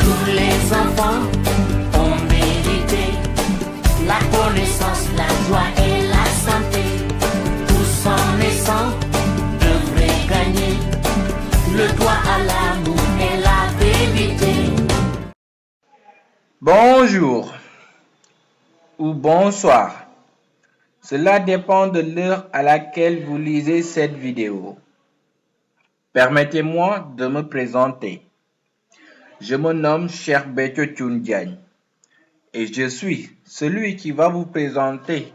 Tous les enfants ont mérité la connaissance, la joie et la santé. Tous en naissant devraient gagner le droit à l'amour et la vérité. Bonjour ou bonsoir. Cela dépend de l'heure à laquelle vous lisez cette vidéo. Permettez-moi de me présenter. Je me nomme Cheikh Béthio Thioune Diagne et je suis celui qui va vous présenter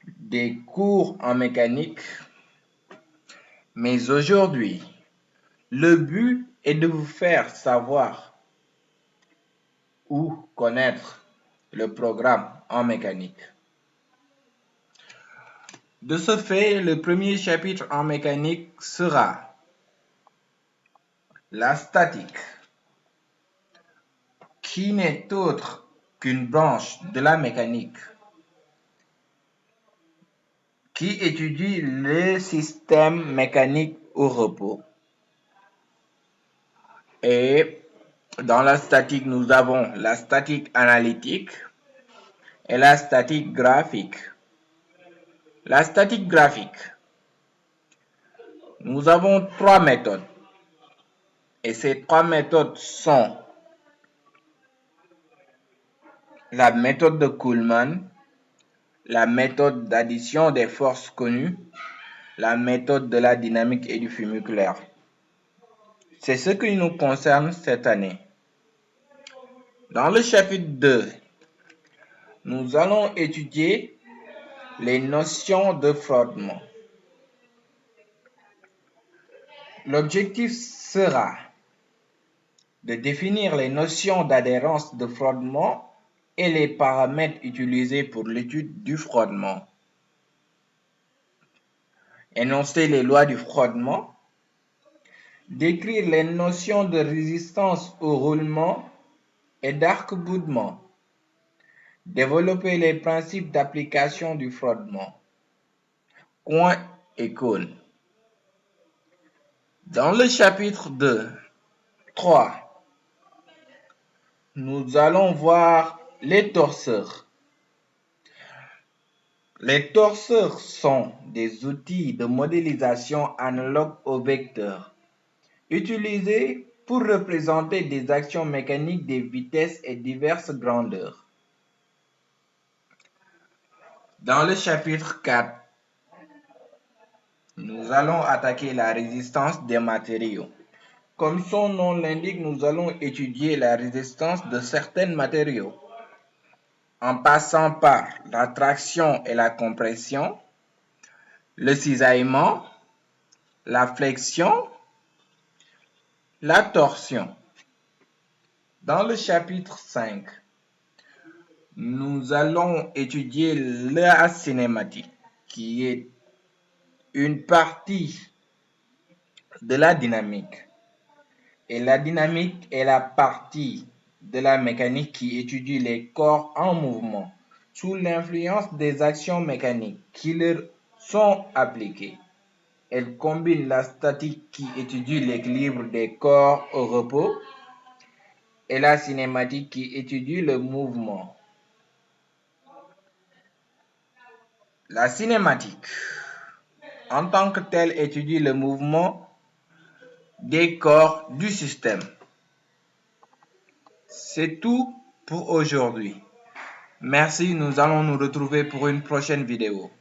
des cours en mécanique. Mais aujourd'hui, le but est de vous faire savoir ou connaître le programme en mécanique. De ce fait, le premier chapitre en mécanique sera la statique, qui n'est autre qu'une branche de la mécanique qui étudie le système mécanique au repos. Et dans la statique, nous avons la statique analytique et la statique graphique. La statique graphique, nous avons trois méthodes. Et ces trois méthodes sont la méthode de Kuhlmann, la méthode d'addition des forces connues, la méthode de la dynamique et du funiculaire. C'est ce qui nous concerne cette année. Dans le chapitre 2, nous allons étudier les notions de frottement. L'objectif sera de définir les notions d'adhérence de frottement et les paramètres utilisés pour l'étude du frottement. Énoncer les lois du frottement, décrire les notions de résistance au roulement et d'arc-boudement, développer les principes d'application du frottement, coin et cône. Dans le chapitre 3, nous allons voir les torseurs. Les torseurs sont des outils de modélisation analogues aux vecteurs, utilisés pour représenter des actions mécaniques des vitesses et diverses grandeurs. Dans le chapitre 4, nous allons attaquer la résistance des matériaux. Comme son nom l'indique, nous allons étudier la résistance de certains matériaux, en passant par la traction et la compression, le cisaillement, la flexion, la torsion. Dans le chapitre 5, nous allons étudier la cinématique, qui est une partie de la dynamique. Et la dynamique est la partie de la mécanique qui étudie les corps en mouvement sous l'influence des actions mécaniques qui leur sont appliquées. Elle combine la statique qui étudie l'équilibre des corps au repos et la cinématique qui étudie le mouvement. La cinématique, en tant que telle, étudie le mouvement des corps du système. C'est tout pour aujourd'hui. Merci, nous allons nous retrouver pour une prochaine vidéo.